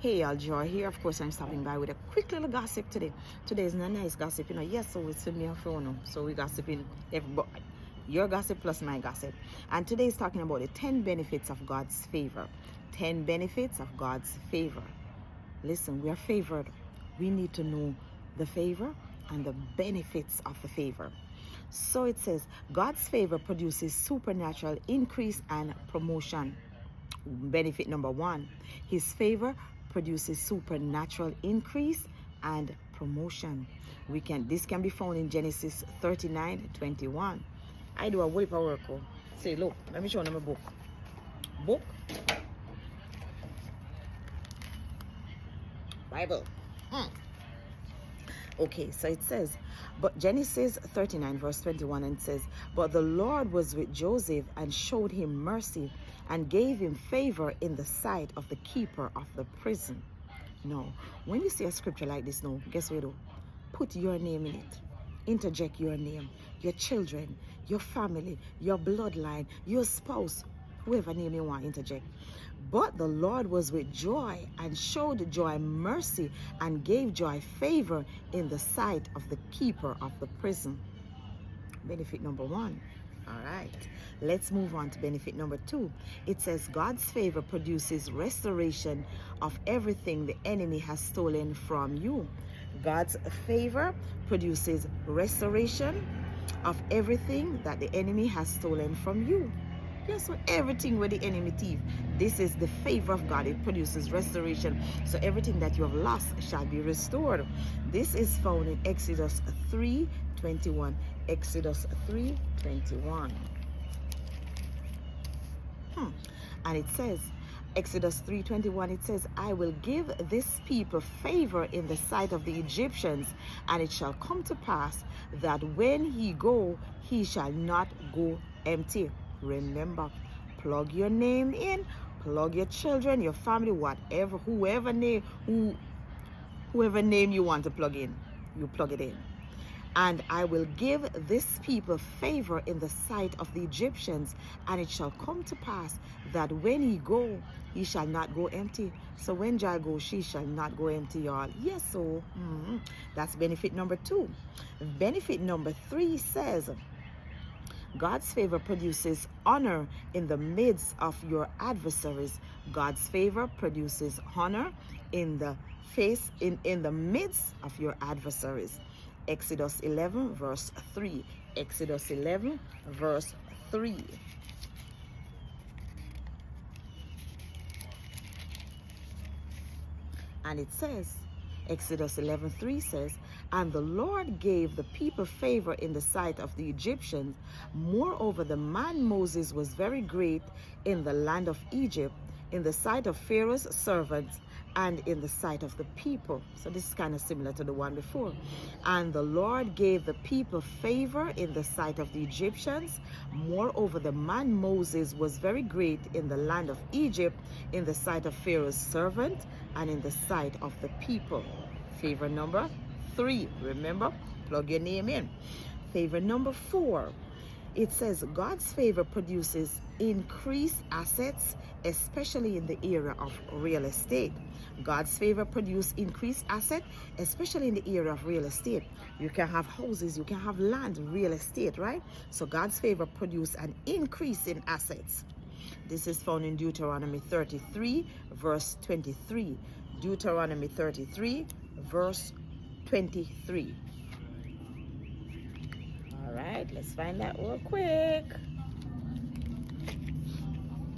Hey y'all, Joy here. Of course, I'm stopping by with a quick little gossip today. Today is not nice gossip, Yes, so it's with me on phone. So we gossiping your gossip plus my gossip. And today is talking about the 10 benefits of God's favor. 10 benefits of God's favor. Listen, we are favored. We need to know the favor and the benefits of the favor. So it says, God's favor produces supernatural increase and promotion. Benefit number 1, his favor produces supernatural increase and promotion. This can be found in Genesis 39:21. I do a whole work. Say, look, let me show them a book. Bible. Okay, so it says, but Genesis 39 verse 21, and it says, but the Lord was with Joseph and showed him mercy and gave him favor in the sight of the keeper of the prison. No, when you see a scripture like this, no, guess what? Put your name in it. Interject your name, your children, your family, your bloodline, your spouse, whoever name you want, interject. But the Lord was with Joy and showed Joy mercy and gave Joy favor in the sight of the keeper of the prison. Benefit number 1. All right, let's move on to benefit number 2. It says God's favor produces restoration of everything the enemy has stolen from you. God's favor produces restoration of everything that the enemy has stolen from you. Yes, so everything with the enemy thief. This is the favor of God. It produces restoration. So everything that you have lost shall be restored. This is found in Exodus 3:21. Exodus 3:21. And it says, Exodus 3:21, it says, I will give this people favor in the sight of the Egyptians, and it shall come to pass that when he go, he shall not go empty. Remember, plug your name in, plug your children, your family, whoever name you want to plug in, you plug it in. And I will give this people favor in the sight of the Egyptians, and it shall come to pass that when he go, he shall not go empty. So when Joy go, she shall not go empty, y'all. Yes, so that's benefit number 2. Benefit number 3 says, God's favor produces honor in the midst of your adversaries. God's favor produces honor in the midst of your adversaries. Exodus 11 verse 3. Exodus 11 verse 3. And it says, Exodus 11:3 says, and the Lord gave the people favor in the sight of the Egyptians. Moreover, the man Moses was very great in the land of Egypt, in the sight of Pharaoh's servants, and in the sight of the people. So this is kind of similar to the one before. And the Lord gave the people favor in the sight of the Egyptians. Moreover, the man Moses was very great in the land of Egypt, in the sight of Pharaoh's servant, and in the sight of the people. Favor number 3. Remember, plug your name in. Favor number 4. It says God's favor produces increased assets, especially in the area of real estate. God's favor produces increased asset, especially in the area of real estate. You can have houses, you can have land, real estate, right? So God's favor produces an increase in assets. This is found in Deuteronomy 33 verse 23. Deuteronomy 33 verse 23. All right, let's find that real quick.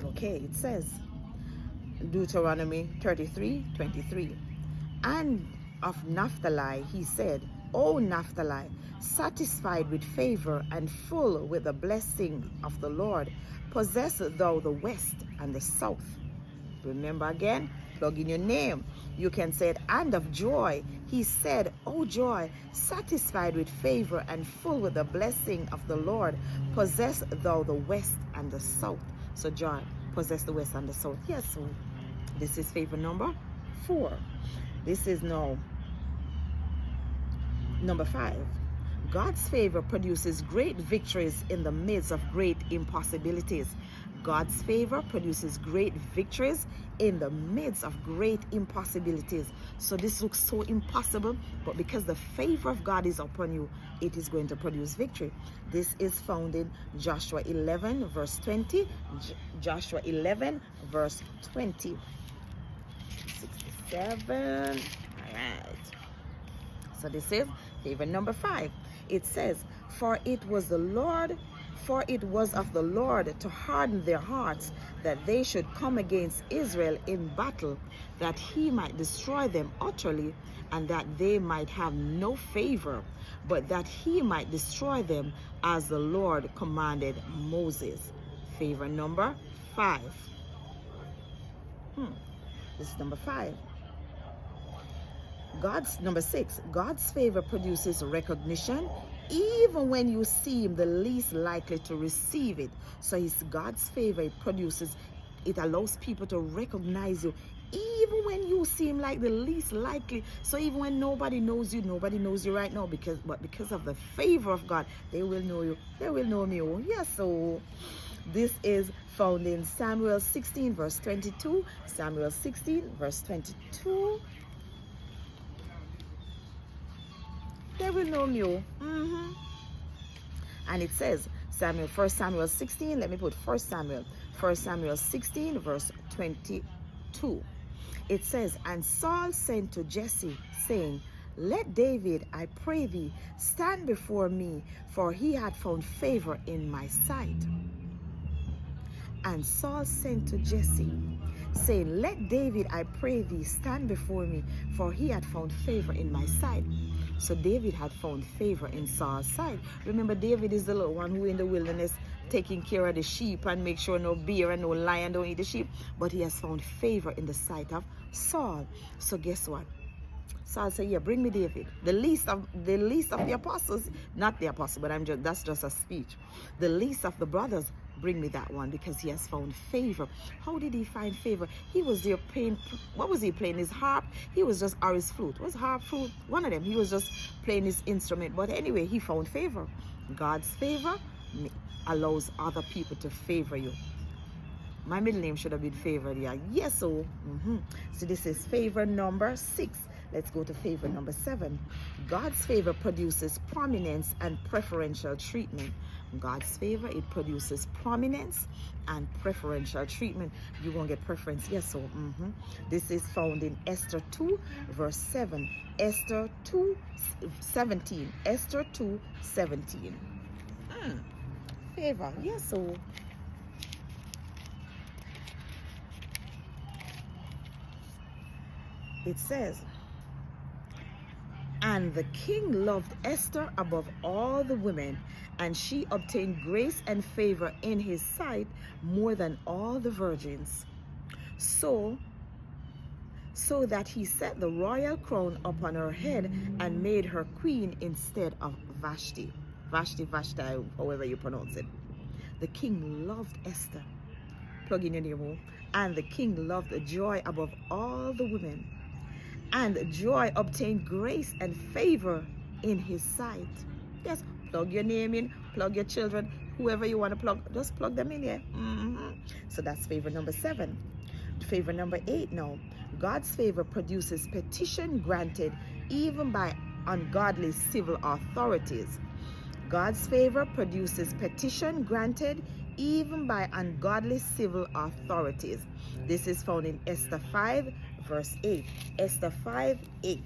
Okay, it says, Deuteronomy 33:23. And of Naphtali he said, O Naphtali, satisfied with favor and full with the blessing of the Lord, possess thou the west and the south. Remember again, plug in your name. You can say it. And of Joy he said, O Joy, satisfied with favor and full with the blessing of the Lord, possess thou the west and the south. So Joy, possess the west and the south. Yes, so this is favor number 4. This is now number 5. God's favor produces great victories in the midst of great impossibilities. God's favor produces great victories in the midst of great impossibilities. So this looks so impossible, but because the favor of God is upon you, it is going to produce victory. This is found in Joshua 11 verse 20. Joshua 11 verse 20. 67. All right. So this is favor number 5. It says, for it was of the Lord to harden their hearts, that they should come against Israel in battle, that he might destroy them utterly, and that they might have no favor, but that he might destroy them as the Lord commanded Moses. Favor number 5. This is number 5. Number 6, God's favor produces recognition even when you seem the least likely to receive it. So it's God's favor, it allows people to recognize you even when you seem like the least likely. So even when nobody knows you right now, but because of the favor of God, they will know you. They will know me. Oh, yes. So this is found in Samuel 16 verse 22. Samuel 16 verse 22. They will know you. And it says, 1 Samuel 16, let me put 1 Samuel 16 verse 22. It says, and Saul sent to Jesse, saying, let David, I pray thee, stand before me, for he had found favor in my sight. And Saul sent to Jesse, saying, let David, I pray thee, stand before me, for he had found favor in my sight. So David had found favor in Saul's sight. Remember, David is the little one who in the wilderness taking care of the sheep and make sure no bear and no lion don't eat the sheep. But he has found favor in the sight of Saul. So guess what? Saul said, yeah, bring me David. The least of the apostles, not the apostle, but that's just a speech. The least of the brothers, bring me that one, because he has found favor. How did he find favor? He was there playing, what was he playing? His harp? He was just, or his flute. Was harp, flute? One of them. He was just playing his instrument. But anyway, he found favor. God's favor allows other people to favor you. My middle name should have been favored. Yeah. Yes, so. So this is favor number 6. Let's go to favor number 7. God's favor produces prominence and preferential treatment. God's favor, it produces prominence and preferential treatment. You're going to get preference. Yes, so. This is found in Esther 2, verse 7. Esther 2, 17. Esther 2, 17. Favor. Yes, so. It says, and the king loved Esther above all the women, and she obtained grace and favor in his sight more than all the virgins. So that he set the royal crown upon her head and made her queen instead of Vashti. Vashti, however you pronounce it. The king loved Esther. Plug in your name. And the king loved joy above all the women. And joy obtained grace and favor in his sight. Yes, plug your name in, plug your children, whoever you want to plug, just plug them in here. So that's favor number 7. Favor number 8 now. God's favor produces petition granted even by ungodly civil authorities. God's favor produces petition granted even by ungodly civil authorities. This is found in Esther 5, verse 8. Esther 5, 8.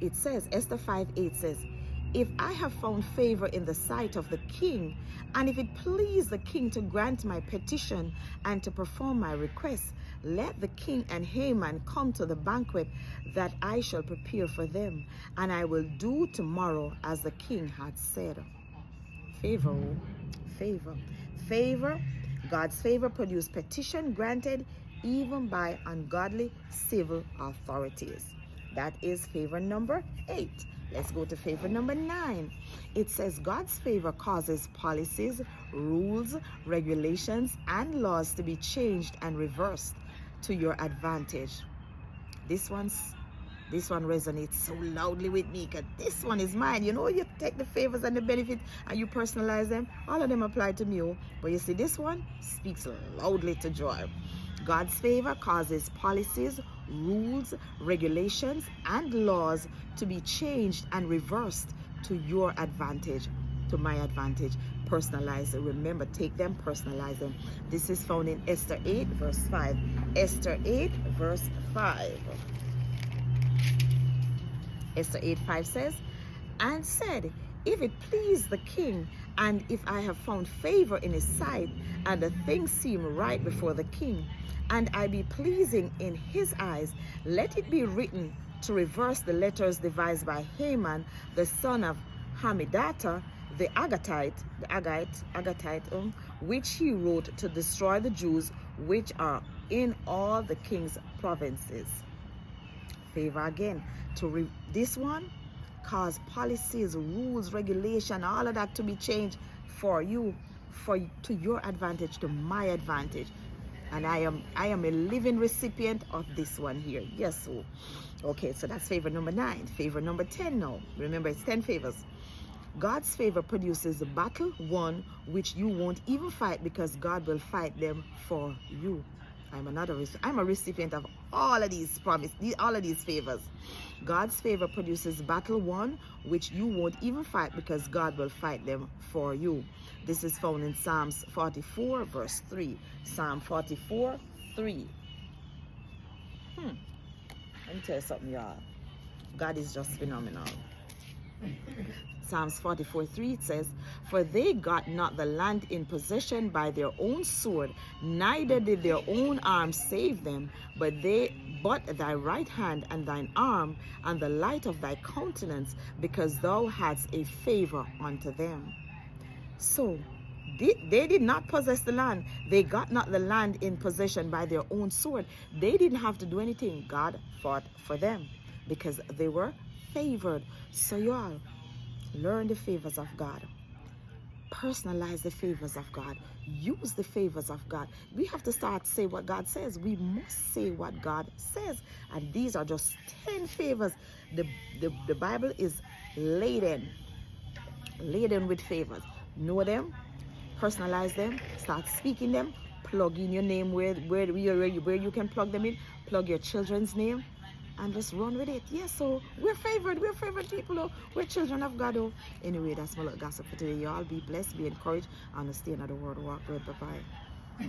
It says, Esther 5, 8 says, if I have found favor in the sight of the king, and if it please the king to grant my petition and to perform my request, let the king and Haman come to the banquet that I shall prepare for them, and I will do tomorrow as the king had said. Favor, favor, favor. God's favor produced petition granted even by ungodly civil authorities. That is favor number 8. Let's go to favor number 9. It says God's favor causes policies, rules, regulations, and laws to be changed and reversed to your advantage. This one's This one resonates so loudly with me because this one is mine. You know, you take the favors and the benefits and you personalize them. All of them apply to me. But you see, this one speaks loudly to Joy. God's favor causes policies, rules, regulations, and laws to be changed and reversed to your advantage, to my advantage. Personalize it. Remember, take them, personalize them. This is found in Esther 8, verse 5. Esther 8, verse 5. Esther 8:5 says, and said, if it please the king, and if I have found favor in his sight, and the things seem right before the king, and I be pleasing in his eyes, let it be written to reverse the letters devised by Haman, the son of Hammedatha, the Agagite, which he wrote to destroy the Jews which are in all the king's provinces. Favor again. This one cause policies, rules, regulation, all of that to be changed for you, to your advantage, to my advantage. And I am a living recipient of this one here. Yes, so okay, so that's favor number 9. Favor number 10 now. Remember, it's 10 favors. God's favor produces a battle won which you won't even fight because God will fight them for you. I'm a recipient of all of these promises, all of these favors. God's favor produces battle won which you won't even fight because God will fight them for you. This is found in Psalms 44 verse 3. Psalm 44, 3. Let me tell you something, y'all. God is just phenomenal. Psalms 44:3 it says, for they got not the land in possession by their own sword, neither did their own arm save them, but thy right hand and thine arm and the light of thy countenance, because thou hadst a favor unto them. So they did not possess the land. They got not the land in possession by their own sword. They didn't have to do anything. God fought for them because they were favored. So y'all, learn the favors of God. Personalize the favors of God. Use the favors of God. We have to start to say what God says. We must say what God says. And these are just 10 favors. The Bible is laden with favors. Know them, personalize them, start speaking them, plug in your name where you can plug them in, plug your children's name, and just run with it. Yes, so we're favored people, oh. We're children of God, oh. Anyway, that's my little gossip for today. Y'all be blessed, be encouraged, and stay in the word walk. Bye-bye.